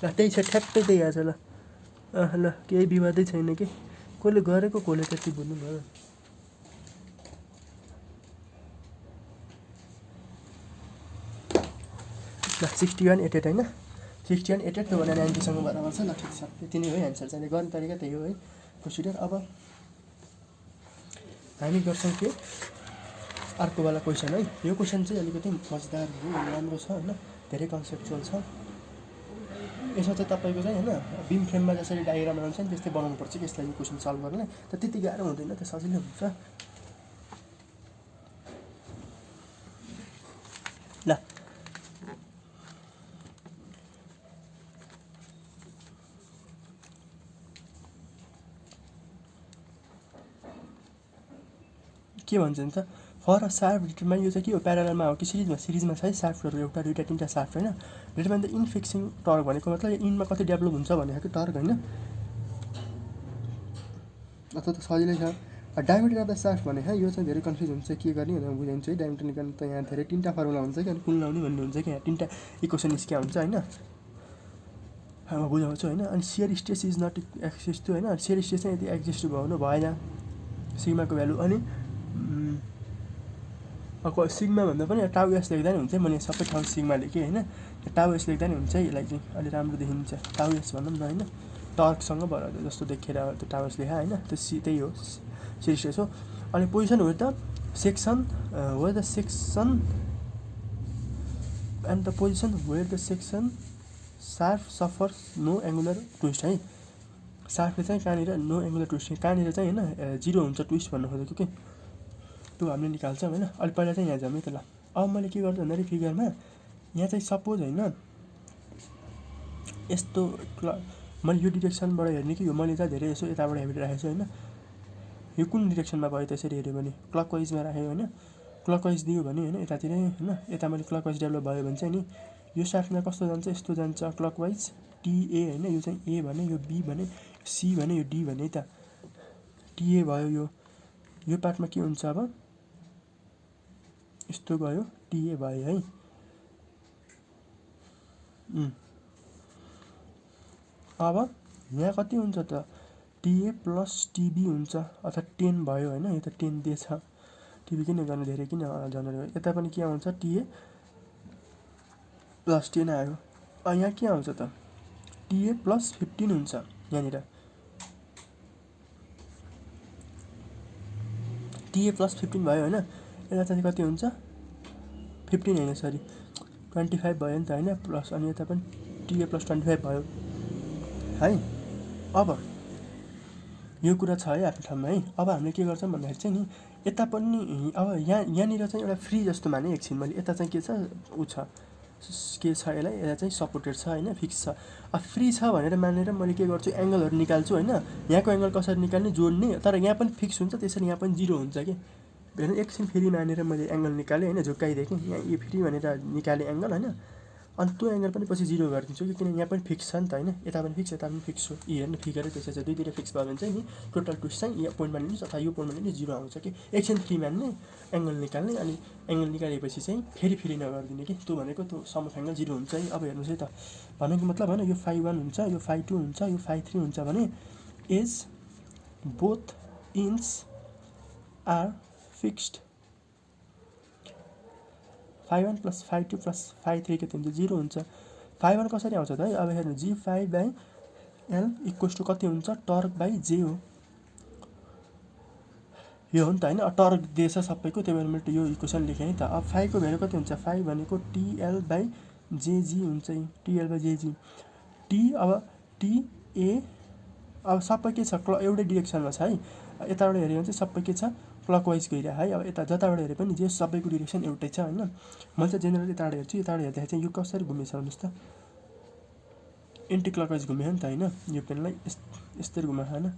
ल त्यही छ ठ्याक्कै त्यही आएको छ ल ल केही विवादै छैन कि कसले गरेको कसले त्यति बुझ्नु भयो ल 6188 होइन 6188 त्यो भने 90सँग बराबर छ ल ठिक छ त्यति नै हो एन्सर चाहिँ गर्ने तरिका त्यही हो है प्रोसिडर अब हामी गर्छौँ के अर्कोवाला क्वेसन है यो क्वेसन चाहिँ अलिकति मजेदार हो राम्रो छ होइन धेरै कन्सेप्चुअल छ यसमा चाहिँ तपाईँको चाहिँ होइन बिम फ्रेममा जसरी डायग्राम बनाउँछ नि त्यस्तै बनाउनुपर्छ कि यसलाई यो क्वेसन सल्भ गर्नलाई त त्यति गाह्रो हुँदैन त्यो सजिलो हुन्छ ल के भन्छ नि त फर अ सार्फ डिटरमाइन यो चाहिँ के हो प्याराललमा हो कि सिरिजमा छ है सार्फहरू एउटा दुईवटा तिनवटा सार्फ होइन determine the in fixing torque भनेको मतलब इनमा कति डेभलप हुन्छ भनेको कि टर्क होइन अथवा त सजिलै छ डायमिटर अफ द सार्फ भने है यो चाहिँ धेरै कन्फ्युज हुन्छ के गर्ने भनेर बुझाइन्छ है डायमिटर निकाल्नु त यहाँ धेरै तिनवटा फर्मुला हुन्छ कि अनि कुन लाउने भन्ने हुन्छ कि यहाँ तिनवटा इक्वेसन निस्किया हुन्छ होइन म बुझाउँछु होइन अनि shear stress is not exist होइन सियर स्ट्रेस चाहिँ यदि एक्जिस्ट भयो भने भएन सिग्माको भ्यालु अनि सिग्मा भन्दा पनि टाउ एस लेख्दा नि हुन्छ मैले सबै ठाउँ सिग्मा लेखेँ होइन टाउ एस लेख्दा नि हुन्छ यसलाई चाहिँ अलि राम्रो देखिन्छ टाउ एस भनौँ न होइन टर्कसँग बराबर जस्तो देखेर त्यो टाउ एस लेखा होइन त्यो त्यही हो सियर स्ट्रेस हो अनि पोजिसन हो त section where the section and the position where the section सार्फ सफर्स नो एङ्गुलर ट्विस्ट है सार्फले चाहिँ कहाँनिर नो एङ्गुलर ट्विस्ट कहाँनिर चाहिँ होइन जिरो हुन्छ ट्विस्ट भन्नु खोजेको कि त्यो हामीले निकाल्छौँ होइन अहिले पहिला चाहिँ यहाँ जाउँ है त ल अब मैले के गर्छु भन्दाखेरि फिगरमा यहाँ चाहिँ सपोज होइन यस्तो मैले यो डिरेक्सनबाट हेर्ने कि यो मैले चाहिँ धेरै यसो यताबाट हेरिरहेको छु होइन यो कुन डिरेक्सनमा भयो त्यसरी हेऱ्यो भने क्लकवाइजमा राख्यो होइन क्लकवाइज दियो भने होइन यतातिरै होइन यता मैले क्लकवाइज डेभलप भयो भने चाहिँ नि यो साफ्टमा कस्तो जान्छ यस्तो जान्छ क्लकवाइज टिए होइन यो चाहिँ ए भने यो बी भने सी भने यो डी भने त टिए भयो यो पार्टमा के हुन्छ अब यस्तो गयो टिए भयो है अब यहाँ कति हुन्छ त टिए प्लस टिबी हुन्छ अथवा 10 भयो होइन यो त 10 दिएछ टिबी किन गर्नु धेरै किन जनरेट यता पनि के आउँछ टिए प्लस 10 आयो यहाँ के आउँछ त टिए प्लस 15 हुन्छ यहाँनिर टिए प्लस 15 भयो होइन यता चाहिँ कति हुन्छ 15 होइन सरी 25 भयो नि त होइन प्लस अनि यता पनि टिए प्लस 25 भयो है अब यो कुरा छ है आफ्नो ठाउँमा है अब हामीले के गर्छौँ भन्दाखेरि चाहिँ नि यता पनि अब यहाँनिर चाहिँ एउटा फ्री जस्तो माने एकछिन मैले यता चाहिँ के छ ऊ छ के छ यसलाई यता चाहिँ सपोर्टेड छ होइन फिक्स छ अब फ्री छ भनेर मानेर मैले के गर्छु एङ्गलहरू निकाल्छु होइन यहाँको एङ्गल कसरी निकाल्ने जोड्ने तर यहाँ पनि फिक्स हुन्छ त्यसरी यहाँ पनि जिरो हुन्छ कि हेर्नु एकछिन फेरि मानेर मैले एङ्गल निकालेँ होइन झुक्काइदिएँ यहाँ यो फ्री भनेर निकालेँ एङ्गल होइन अनि त्यो एङ्गल पनि पछि जिरो गरिदिन्छु कि किन यहाँ पनि फिक्स छ नि त होइन यता पनि फिक्स यता पनि फिक्स हो यी हेर्नु फिगरै त्यसै छ दुईतिर फिक्स भयो भने चाहिँ नि टोटल ट्विस्ट चाहिँ यो पोइन्टमा लिनुहोस् अथवा यो पोइन्टमा लिनुहोस् जिरो आउँछ कि एकछिन फ्री मान्ने एङ्गल निकाल्ने अनि एङ्गल निकालेपछि चाहिँ फेरि नगरिदिने कि त्यो भनेको त्यो सम अफ एङ्गल 0 हुन्छ है। अब हेर्नुहोस् है त भनेको मतलब होइन यो phi1 हुन्छ यो phi2 हुन्छ यो phi3 हुन्छ भने as both ends are fixed phi1 plus phi2 plus phi3 कति हुन्छ 0 हुन्छ। phi1 कसरी आउँछ त है अब हेर्नु g phi by L equals to कति हुन्छ टर्क बाई जे हो यो हो नि त होइन टर्क दिएछ सबैको त्यही भएर मैले यो इक्वेसन लेखेँ है त। अब फाइको भ्यालु कति हुन्छ फाइ भनेको टिएल बाई जेजी हुन्छ टिएल बाई जेजी टी अब टिए अब सबै के छ एउटै डिरेक्सनमा छ है यताबाट हेऱ्यो भने चाहिँ सबै के छ क्लकवाइज गइरहेको है। अब यता जताबाट हेरे पनि जे सबैको डिरेक्सन एउटै छ होइन। मैले चाहिँ जेनरल यताबाट हेर्छु यताबाट हेर्दाखेरि चाहिँ यो कसरी घुमेछ भन्नुहोस् त एन्टी क्लकवाइज घुम्यो नि त होइन यो पेनलाई यस्तरी घुमेको होइन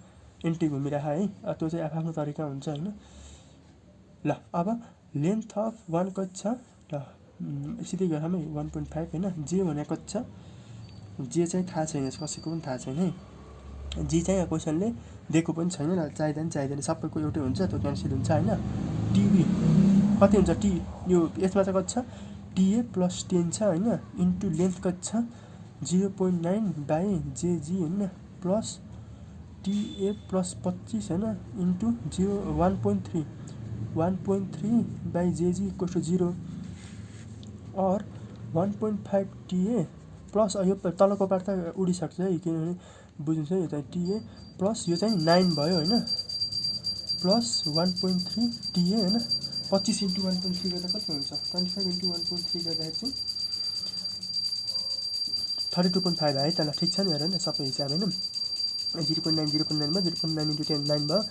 एन्टी घुमिरहेको है त्यो चाहिँ आफ्नो तरिका हुन्छ होइन। ल अब लेन्थ अफ वान कति छ ल सिधै गरौँ है 1.5 होइन जे भनेको छ जे चाहिँ थाहा छैन कसैको पनि थाहा छैन है जी चाहिँ क्वेसनले दिएको पनि छैन चाहिँदैन सबैको एउटै हुन्छ त्यो क्यान्सल हुन्छ होइन। टिबी कति हुन्छ टी यो यसमा चाहिँ कति छ टिए प्लस 10 छ होइन इन्टु लेन्थ कति छ 0.9 बाई जेजी होइन प्लस टिए प्लस 25 होइन into 1.3 by JG equal to 0 और 1.5 टिए प्लस यो तलको पार्ट त उडिसक्छ है किनभने बुझ्नुहोस् है यो चाहिँ टिए प्लस यो चाहिँ 9 भयो होइन प्लस 1.3 टिए होइन 25 इन्टु 1.3 गर्दा कति हुन्छ 25 इन्टु 1.3 गर्दाखेरि चाहिँ 32.5 है त ल ठिक छ नि हेर न सबै हिसाब होइन 0.9 0.9 मा 0.9 इन्टु 10 9 भयो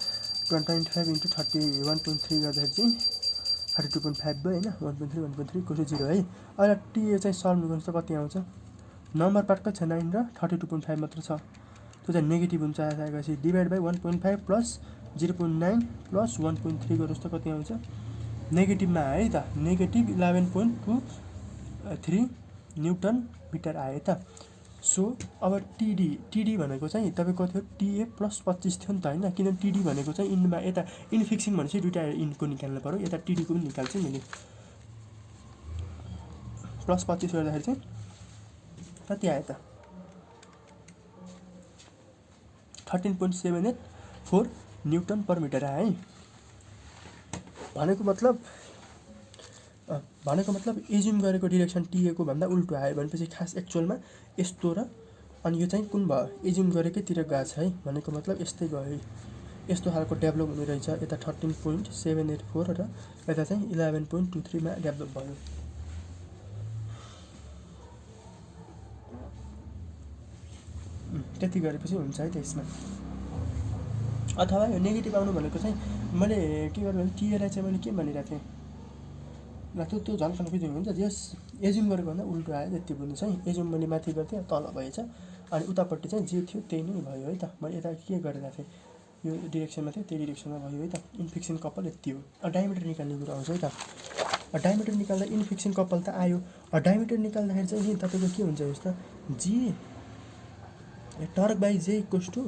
25 इन्टु 31.3 गर्दाखेरि चाहिँ 32.5 भयो होइन 1.3 इक्वल टु 0 है। अहिले टिए चाहिँ सल्भ गर्नुहोस् त कति आउँछ नम्बर पार्ट कति छ 9 र 32.5 मात्र छ त्यो चाहिँ नेगेटिभ हुन्छ आएपछि डिभाइड बाई 1.5 प्लस 0.9 प्लस 1.3 गर्नुहोस् त कति आउँछ नेगेटिभमा आयो है त नेगेटिभ 11.23 न्युटन मिटर आयो त। सो अब टिडी भनेको चाहिँ तपाईँको थियो टिए प्लस 25 थियो नि त होइन किनभने टिडी भनेको चाहिँ इनमा यता इन फिक्सिङ भनेपछि दुइटा इनको निकाल्नु पऱ्यो यता टिडीको पनि निकाल्छु मैले प्लस 25 गर्दाखेरि चाहिँ कति आयो त 13.784 न्युटन पर मिटर आयो है। भनेको मतलब एज्युम गरेको डिरेक्सन टिएको भन्दा उल्टो आयो भनेपछि खास एक्चुअलमा यस्तो र अनि यो चाहिँ कुन भयो एज्युम गरेकैतिर गएको छ है भनेको मतलब यस्तै गयो यस्तो खालको डेभलप हुने रहेछ यता 13.784 र यता चाहिँ 11.23 मा डेभलप भयो। त्यति गरेपछि हुन्छ है त्यसमा अथवा यो नेगेटिभ आउनु भनेको चाहिँ मैले के गर्नु भने टिएलाई चाहिँ मैले के भनिरहेको थिएँ ल त्यो झन् कन्फ्युजन हुन्छ जस एज्युम गरेको भन्दा उल्टो आयो त्यति बुझ्नुहोस् है एज्युम मैले माथि गर्थेँ तल भएछ अनि उतापट्टि चाहिँ जे थियो त्यही नै भयो है त। मैले यता के गरिरहेको थिएँ यो डिरेक्सनमा थियो त्यही डिरेक्सनमा भयो है त। इन्फिक्सन कपाल यति हो डायमिटर निकाल्ने कुरा आउँछ है त। डायमिटर निकाल्दा इन्फिक्सन कपाल त आयो डायमिटर निकाल्दाखेरि चाहिँ नि तपाईँको के हुन्छ हेर्नुहोस् त G torque by J equals to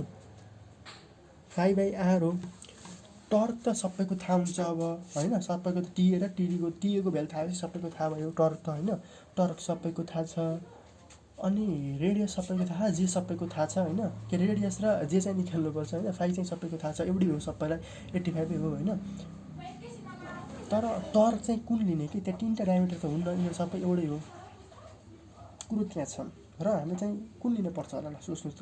phi by R हो। टर्क त सबैको थाहा हुन्छ अब होइन सबैको त टिए र टिएको भ्यालु थाहा भएपछि सबैको थाहा भयो टर्क त होइन टर्क सबैको थाहा छ अनि रेडियस सबैको थाहा जे सबैको थाहा छ होइन के रेडियस र जे चाहिँ निकाल्नुपर्छ होइन फाइ चाहिँ सबैको थाहा छ एउटै हो सबैलाई 85 हो होइन। तर टर्क चाहिँ कुन लिने कि त्यहाँ 3टा डायमिटर त हुन्न यो सबै एउटै हो कुरो त्यहाँ छ र हामी चाहिँ कुन लिनुपर्छ होला ल सोच्नुहोस् त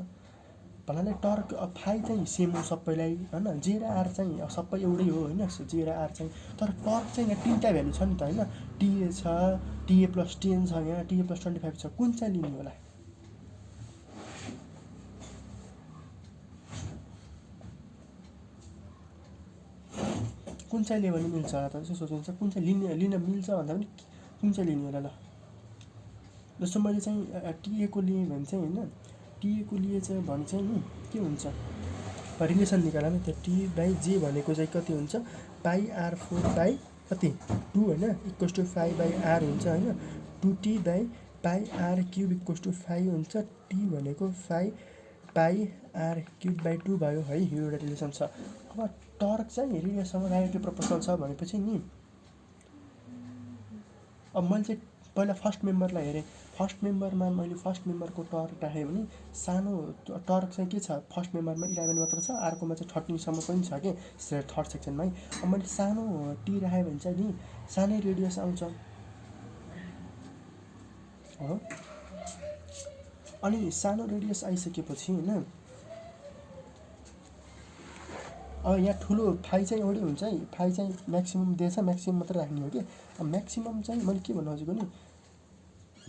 भन्नाले टर्क फाइ चाहिँ सेम हो सबैलाई होइन जे र आर चाहिँ सबै एउटै हो होइन जे र आर चाहिँ तर टर्क चाहिँ यहाँ 3टा भ्यालु छ नि त होइन टिए छ टिए प्लस 10 छ यहाँ टिए प्लस 25 छ कुन चाहिँ लिने होला कुन चाहिँ लियो भने मिल्छ होला त यसो सोच्नुहुन्छ कुन चाहिँ लिन मिल्छ भन्दा पनि कुन चाहिँ लिने होला ल जस्तो मैले चाहिँ टिएको लिएँ भने चाहिँ होइन टिएको लिएछ भने चाहिँ नि के हुन्छ रिलेसन निकाल्दा त्यो टी बाई जे भनेको चाहिँ कति हुन्छ पाई आर 4 बाई कति 2 होइन इक्वल्स टु 5 बाई आर हुन्छ होइन 2t by pi R cube equals to 5 हुन्छ टी भनेको 5 पाई आर क्युब बाई 2 भयो है यो एउटा रिलेसन छ। अब टर्क चाहिँ रेडियससँग डाइरेक्टली प्रोपोर्सनल छ भनेपछि नि अब मैले चाहिँ पहिला फर्स्ट मेम्बरलाई हेरेँ, फर्स्ट मेम्बरमा मैले फर्स्ट मेम्बरको टर्क राखेँ भने सानो टर्क चाहिँ के छ, फर्स्ट मेम्बरमा 11 मात्र छ, अर्कोमा चाहिँ 13सम्म पनि छ कि थर्ड सेक्सनमै। अब मैले सानो टी राखेँ भने चाहिँ नि सानै रेडियस आउँछ हो। अनि सानो रेडियस आइसकेपछि होइन, अब यहाँ ठुलो फाइ चाहिँ एउटै हुन्छ है, फाइ चाहिँ म्याक्सिमम् दिएछ, म्याक्सिमम् मात्रै राख्ने हो कि। अब म्याक्सिमम् चाहिँ मैले के भन्नु खोजेको नि,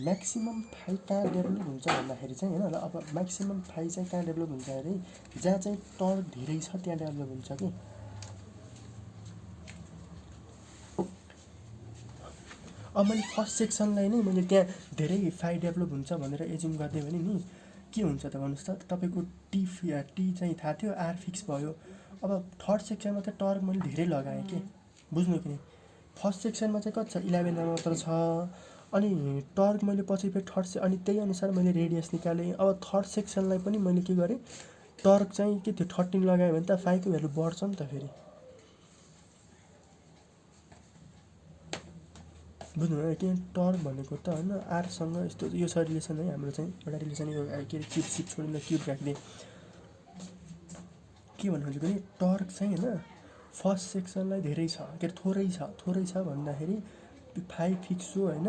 म्याक्सिमम् फाइ कहाँ डेभलप हुन्छ भन्दाखेरि चाहिँ होइन, अब म्याक्सिमम् फाइ चाहिँ कहाँ डेभलप हुन्छ अरे, जहाँ चाहिँ टर्क धेरै छ त्यहाँ डेभलप हुन्छ कि। अब मैले फर्स्ट सेक्सनलाई नै मैले त्यहाँ धेरै फाइ डेभलप हुन्छ भनेर एज्युम गरिदिएँ भने नि के हुन्छ त भन्नुहोस् त, तपाईँको टी चाहिँ थाहा थियो, आर फिक्स भयो। अब थर्ड सेक्सनमा चाहिँ टर्क मैले धेरै लगाएँ कि, बुझ्नु कि नि। फर्स्ट सेक्सनमा चाहिँ कति छ, 11 मात्र छ, अनि टर्क मैले पछि फेरि अनि त्यही अनुसार मैले रेडियस निकालेँ। अब थर्ड सेक्सनलाई पनि मैले के गरेँ, टर्क चाहिँ के थियो 13 लगायो भने त फाइको भ्यालु बढ्छ नि त फेरि, बुझ्नुभयो। किन टर्क भनेको त होइन आरसँग यस्तो यो छ रिलेसन है, हाम्रो चाहिँ एउटा रिलेसन यो के अरे क्युब सिप छोडेर क्युब राखिदिएँ। के भन्नु खोजेको नि, टर्क चाहिँ होइन फर्स्ट सेक्सनलाई धेरै छ, के अरे थोरै छ भन्दाखेरि 5 फिक्स हो होइन,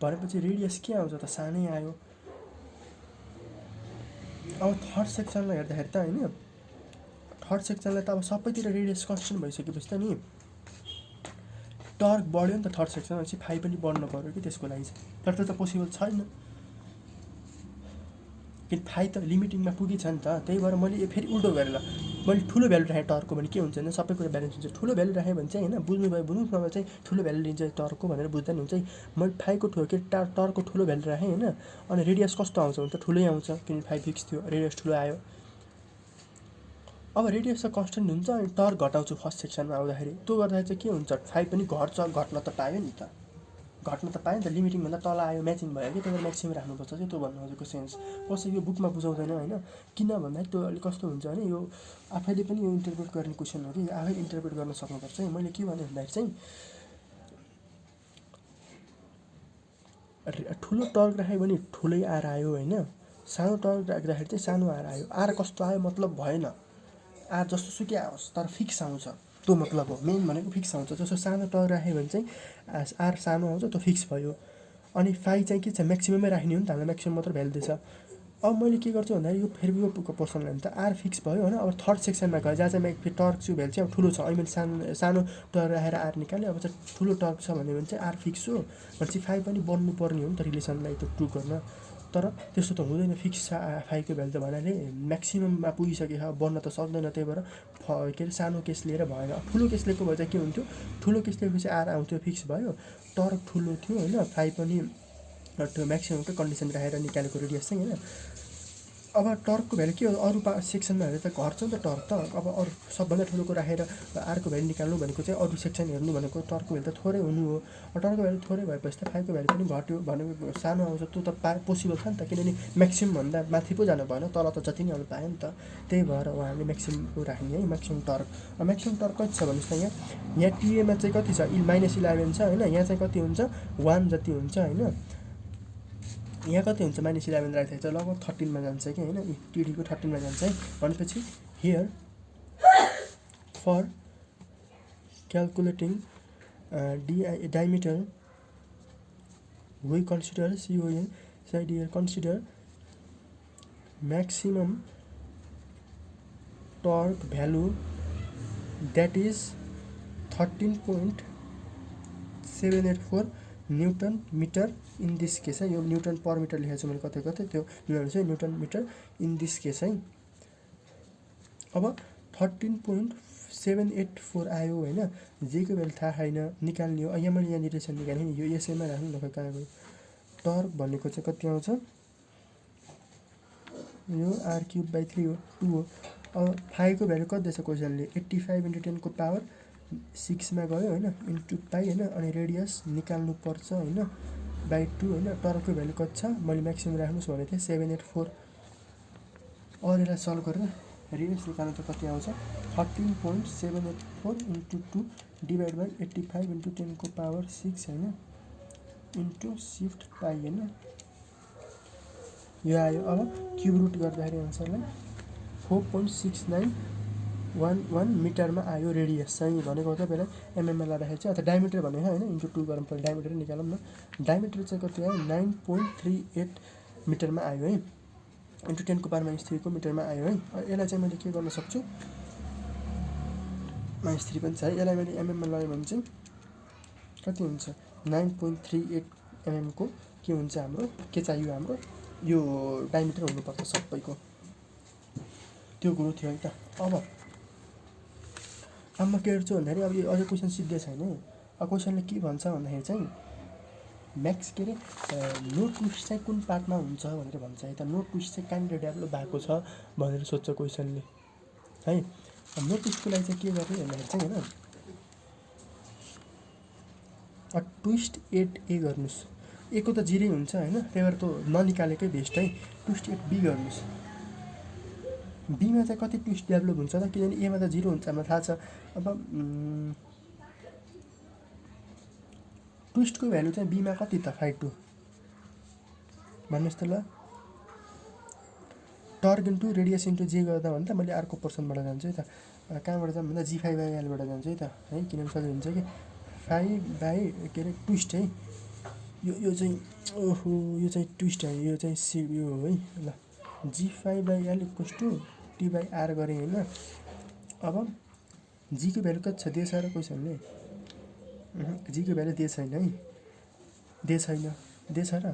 भनेपछि रेडियस के आउँछ त, सानै आयो। अब थर्ड सेक्सनलाई हेर्दाखेरि त होइन, थर्ड सेक्सनलाई त अब सबैतिर रेडियस कन्सटेन्ट भइसकेपछि त नि टर्क बढ्यो नि त थर्ड सेक्सनमा, चाहिँ फाइ पनि बढ्नु पऱ्यो कि त्यसको लागि चाहिँ, तर त्यो त पोसिबल छैन किन फाइ त लिमिटिङमा पुगिन्छ नि त। त्यही भएर मैले फेरि उल्टो गरेर मैले ठुलो भ्यालु राखेँ टर्कको भने के हुन्छ भने सबै कुरा ब्यालेन्स हुन्छ। ठुलो भ्यालु राखेँ भने चाहिँ होइन, बुझ्नुभयो बुझ्नुहोस्, नभए चाहिँ ठुलो भ्यालु लिन्छ टर्कको भनेर बुझ्दा नि हुन्छ है। मैले फाइको टर्कको ठुलो भ्यालु राखेँ होइन, अनि रेडियस कस्तो आउँछ भने त ठुलै आउँछ, किनभने 5 फिक्स थियो, रेडियस ठुलो आयो। अब रेडियस त कन्सटेन्ट हुन्छ, अनि टर्क घटाउँछु फर्स्ट सेक्सनमा आउँदाखेरि, त्यो गर्दाखेरि चाहिँ के हुन्छ, फाइ पनि घट्छ, घट्न त पायो नि त, घट्न त पायो नि त, लिमिटिङभन्दा तल आयो, म्याचिङ भयो कि, त्यही भएर म्याक्सिमम राख्नुपर्छ चाहिँ त्यो भन्नु खोजेको सेन्स। कसै यो बुकमा बुझाउँदैन होइन, किन भन्दाखेरि त्यो अलिक कस्तो हुन्छ भने यो आफैले पनि यो इन्टरप्रेट गर्ने क्वेसन हो कि, आफै इन्टरप्रेट गर्न सक्नुपर्छ है। मैले के भने भन्दाखेरि चाहिँ ठुलो टर्क राख्यो भने ठुलै आर आयो होइन, सानो टर्क राख्दाखेरि चाहिँ सानो आर आयो। आर कस्तो आयो मतलब भएन, आर जस्तो सुकै आओस् तर फिक्स आउँछ, त्यो मतलब हो, मेन भनेको फिक्स आउँछ। जस्तो सानो टर्क राख्यो भने चाहिँ आर सानो आउँछ, त्यो फिक्स भयो। अनि फाइ चाहिँ के छ, म्याक्सिममै राख्ने हो नि त, हामीलाई म्याक्सिमम मात्र भ्यालु दिएछ। अब मैले के गर्छु भन्दाखेरि यो फेरि यो पर्सन भने त आर फिक्स भयो होइन। अब थर्ड सेक्सनमा गएँ जहाँ चाहिँ फेरि टर्क छु भ्यालु चाहिँ अब ठुलो छ, अहिले मैले सानो टर्क राखेर आर निकालेँ। अब चाहिँ ठुलो टर्क छ भन्यो भने चाहिँ आर फिक्स हो भनेपछि फाइ पनि बढ्नु पर्ने हो नि त रिलेसनलाई त प्रुभ गर्न, तर त्यस्तो त हुँदैन, फिक्स छ फाइको भ्यालु त भन्नाले म्याक्सिमममा पुगिसकेको छ, बढ्न त सक्दैन। त्यही भएर के अरे सानो केस लिएर भएन। ठुलो केस लिएको भए चाहिँ के हुन्थ्यो, ठुलो केस लिएपछि आर आउँथ्यो, फिक्स भयो, टर्क ठुलो थियो होइन, फाइ पनि त्यो म्याक्सिममकै कन्डिसन राखेर निकालेको रेडियस चाहिँ होइन। अब टर्कको भ्यालु के हो, अरू सेक्सनमा हेरेर त घट्छ नि त टर्क त। अब अरू सबभन्दा ठुलोको राखेर आरको भ्यालु निकाल्नु भनेको चाहिँ अरू सेक्सन हेर्नु भनेको टर्कको भ्यालु त थोरै हुनु हो। टर्कको भ्यालु थोरै भएपछि त फाइको भ्यालु पनि घट्यो भनेको सानो आउँछ, त्यो त पोसिबल छ नि त, किनभने म्याक्सिममभन्दा माथि पो जानु भएन, तल त जति नै आउनु पायो नि त। त्यही भएर उहाँले म्याक्सिममको राख्ने है, म्याक्सिमम टर्क। म्याक्सिमम टर्क कति छ भन्नुहोस् त, यहाँ टिएमा चाहिँ कति छ, -11 छ होइन, यहाँ चाहिँ कति हुन्छ 1 जति हुन्छ होइन, यहाँ कति हुन्छ -11 राख्दाखेरि चाहिँ लगभग 13मा जान्छ कि होइन, टिडीको 13मा जान्छ है। भनेपछि here for calculating diameter we consider CON side here consider maximum torque value that is 13.784 newton metre in this case है। यो न्युटन पर मिटर लेखेको छु मैले कतै कतै, त्यो चाहिँ newton metre in this case है। अब 13.784 आयो होइन, जेको भ्यालु थाहा छैन, निकाल्ने हो। यहाँ मैले यहाँ रिलेसन निकालेँ नि, यो यसैमा राख्नु न, कहाँ गयो। टर्क भनेको चाहिँ कति आउँछ, यो r³/3 हो, 2 हो। अब फाइको भ्यालु कति दिएछ क्वेसनले, 85 × 10 पावर 6मा गयो होइन, इन्टु पाइ होइन, अनि रेडियस निकाल्नु पर्छ होइन, /2 होइन। टर्कको भ्यालु कति छ, मैले म्याक्सिमम राख्नुहोस् भनेको थिएँ 784। अब यसलाई सल्भ गरेर रेडियस निकाल्नु त कति आउँछ, 13.784 × 2 / 85 × 10 पावर 6 होइन, इन्टु सिफ्ट पाई होइन, यो आयो। अब क्युब रुट गर्दाखेरि आन्सरलाई 4.6911 मिटरमा आयो रेडियस चाहिँ भनेको तपाईँलाई एमएममा लाँदाखेरि चाहिँ, अथवा डायमिटर भनेको होइन, इन्टु 2 गरौँ पऱ्यो, डायमिटर निकालौँ न। डायमिटर चाहिँ कति आयो 9.38 मिटरमा आयो है, इन्टु 10⁻³ को मिटरमा आयो है। यसलाई चाहिँ मैले के गर्न सक्छु, -3 पनि छ है, यसलाई मैले एमएममा लगाएँ भने चाहिँ कति हुन्छ 9.38 एमएमको के हुन्छ हाम्रो, के चाहियो हाम्रो यो डायमिटर हुनुपर्छ सबैको, त्यो कुरो थियो है त। अब म के गर्छु भन्दाखेरि अब यो अझै क्वेसन सिद्धै छैन है। अब क्वेसनले के भन्छ भन्दाखेरि चाहिँ म्याक्स के अरे नो ट्विस्ट चाहिँ कुन पार्टमा हुन्छ भनेर भन्छ है त। नो ट्विस्ट चाहिँ कहाँनिर डेभलप भएको छ भनेर सोध्छ क्वेसनले है। नो ट्विस्टको लागि चाहिँ के गर्ने भन्दाखेरि चाहिँ होइन, ट्विस्ट एट ए गर्नुहोस्, ए को त 0 हुन्छ होइन, त्यही भएर त ननिकालेकै बेस्ट है। ट्विस्ट एट बी गर्नुहोस्, बीमा चाहिँ कति ट्विस्ट डेभलप हुन्छ त, किनभने एमा त 0 हुन्छ हामीलाई थाहा छ। अब ट्विस्टको भ्यालु चाहिँ बीमा कति त 5.2 भन्नुहोस् त ल। टर्क इन्टु रेडियस इन्टु जे गर्दा भने त मैले अर्को पर्सनबाट जान्छु है त, कहाँबाट जाऊँ भन्दा G5/L बाट जान्छु है त है, किनभने सजिलो हुन्छ कि 5 के अरे ट्विस्ट है, यो चाहिँ ओहो यो चाहिँ ट्विस्ट है, यो चाहिँ यो हो है ल। G5/L = T/R गरेँ होइन। अब जीको भ्यालु कति छ दिएछ र क्वेसनले, जीको भ्यालु दिएको छैन है, दिएको छैन, दिएछ र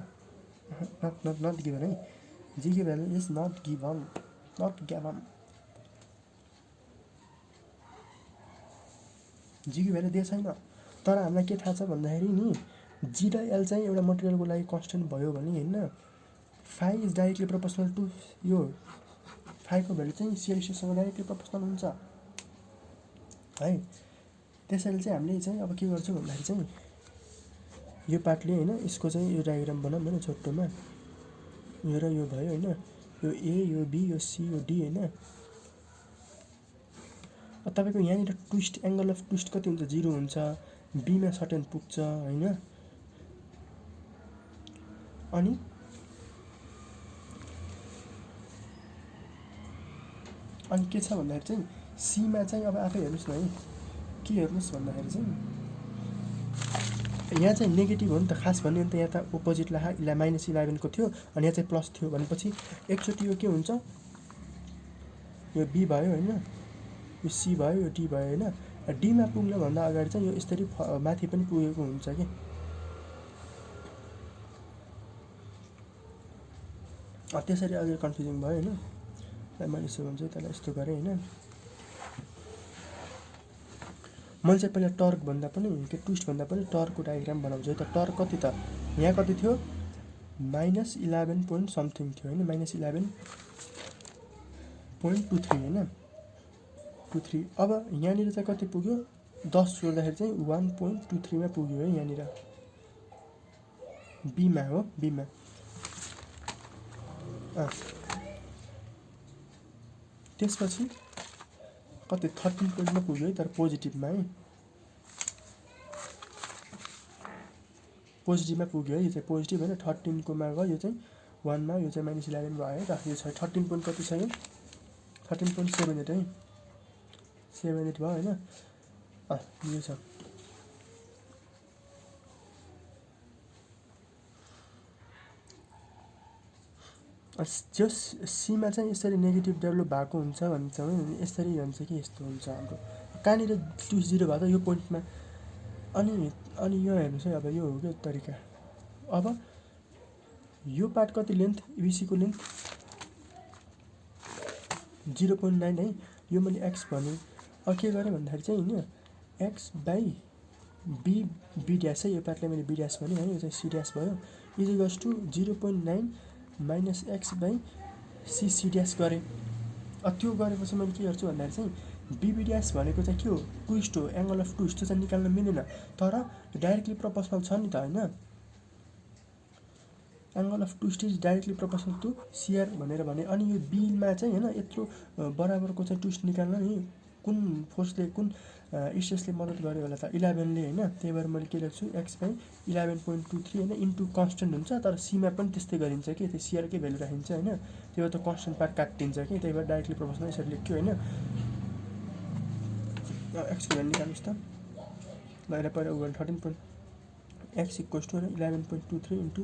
नट गिभन है, जीको भ्यालु इज नट गिभन, जीको भ्यालु दिएको छैन। तर हामीलाई के थाहा छ भन्दाखेरि नि जी र एल चाहिँ एउटा मटेरियलको लागि कन्स्टेन्ट भयो भने होइन, फाइ इज डाइरेक्टली प्रोपोर्सनल टु यो फाइको भ्यालु चाहिँ सिएलसिएससँग डाइरेक्टली प्रोपोर्सनल हुन्छ है। त्यसैले चाहिँ हामीले चाहिँ अब के गर्छौँ भन्दाखेरि चाहिँ यो पार्टले होइन, यसको चाहिँ यो डायग्राम बनाऊँ होइन छोटोमा, यो र यो भयो होइन, यो ए यो बी यो सी यो डी होइन। तपाईँको यहाँनिर ट्विस्ट एङ्गल अफ ट्विस्ट कति हुन्छ 0 हुन्छ, बीमा सर्टेन पुग्छ होइन। अनि के छ भन्दाखेरि चाहिँ सीमा चाहिँ अब आफै हेर्नुहोस् न है, के हेर्नुहोस् भन्दाखेरि चाहिँ यहाँ चाहिँ नेगेटिभ हो नि त खास भन्यो भने त, यहाँ त अपोजिट -11 को थियो अनि यहाँ चाहिँ प्लस थियो भनेपछि एकचोटि यो के हुन्छ, यो बी भयो होइन, यो सी भयो यो डी भयो होइन। डीमा पुग्नुभन्दा अगाडि चाहिँ यो यसरी माथि पनि पुगेको हुन्छ कि, त्यसरी अझै कन्फ्युजिङ भयो होइन। मैले यसो भन्छु त्यसलाई यस्तो गरेँ होइन, मैले चाहिँ पहिला टर्क भन्दा पनि के ट्विस्ट भन्दा पनि टर्कको डायग्राम बनाउँछु है त। टर्क कति त यहाँ कति थियो -11 पोइन्ट समथिङ थियो होइन, -11.23 होइन 23। अब यहाँनिर चाहिँ कति पुग्यो 10 जोड्दाखेरि चाहिँ 1.23 मा पुग्यो है यहाँनिर, बीमा हो बीमा। त्यसपछि कति 13 पोइन्टमा पुग्यो है, तर पोजिटिभमा है, पोजिटिभमा पुग्यो है, यो चाहिँ पोजिटिभ होइन। 13 को मा गयो, यो चाहिँ 1 मा, यो चाहिँ -11 भयो है त। यो छ 13 पोइन्ट कति छ यो 13.78 है, 78 भयो होइन। यो छ जो सीमा चाहिँ यसरी नेगेटिभ डेभलप भएको हुन्छ भन्छ भने यसरी जान्छ कि यस्तो हुन्छ हाम्रो, कहाँनिर ट्विस्ट 0 भएको यो पोइन्टमा। अनि यो हेर्नुहोस् है, अब यो हो क्या तरिका। अब यो पार्ट कति लेन्थ, इबिसीको लेन्थ 0.9 है, यो मैले एक्स भने। अब के गरेँ भन्दाखेरि चाहिँ होइन x/b ड्यास है, यो पार्टलाई मैले b ड्यास भने है, यो चाहिँ c ड्यास भयो, = 0.9 - x/c ड्यास गरेँ। त्यो गरेपछि मैले के गर्छु भन्दाखेरि चाहिँ b ड्यास भनेको चाहिँ के हो, ट्विस्ट हो, एङ्गल अफ ट्विस्ट, त्यो चाहिँ निकाल्न मिलेन, तर डाइरेक्टली प्रोपोर्सनल छ नि त होइन। Angle of twist is directly proportional to CR भनेर भने। अनि यो बीमा चाहिँ होइन यत्रो बराबरको चाहिँ ट्विस्ट निकाल्न नि कुन फोर्सले कुन स्ट्रेसले मद्दत गर्यो होला त 11 ले हैन। त्यही भएर मैले के लेख्छु x बाइ 11.23 हैन इन्टु कन्स्टेन्ट हुन्छ तर सीमा पनि त्यस्तै गरिन्छ कि त्यो सीआर कै भ्यालु राखिन्छ हैन। त्यही भएर त कन्स्टेन्ट पार्ट काटिन्छ कि त्यही भएर डाइरेक्टली प्रोपोर्सनल यसरी लेख्यो हैन। x को भ्यालु निकाल्नुस् त। ल यसलाई पहिला उ गर्नु 13. x equals to 11.23 into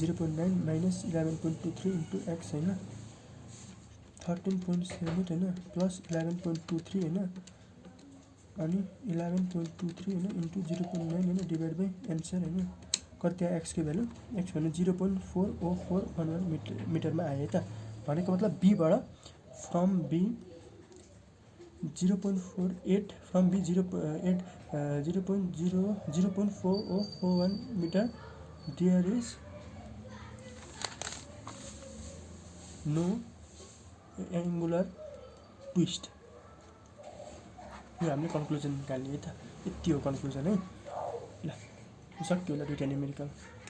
0.9 minus 11.23 into x हैन 13.78 हैन प्लस 11.23 हैन अनि 11.23 हैन इन्टु 0.9 हैन डिभाइड बाइ एन्सर हैन कति आयो x को भ्यालु x भने 0.4011 मिटरमा आयो है त। भनेको मतलब b बाट from b 0.48 from b 0.4041 metre there is no angular twist. यो हामीले कन्क्लुजन निकाल्ने है त। यति हो कन्क्लुजन है। ल सक्यो ल दुईटा न्युमेरिकल।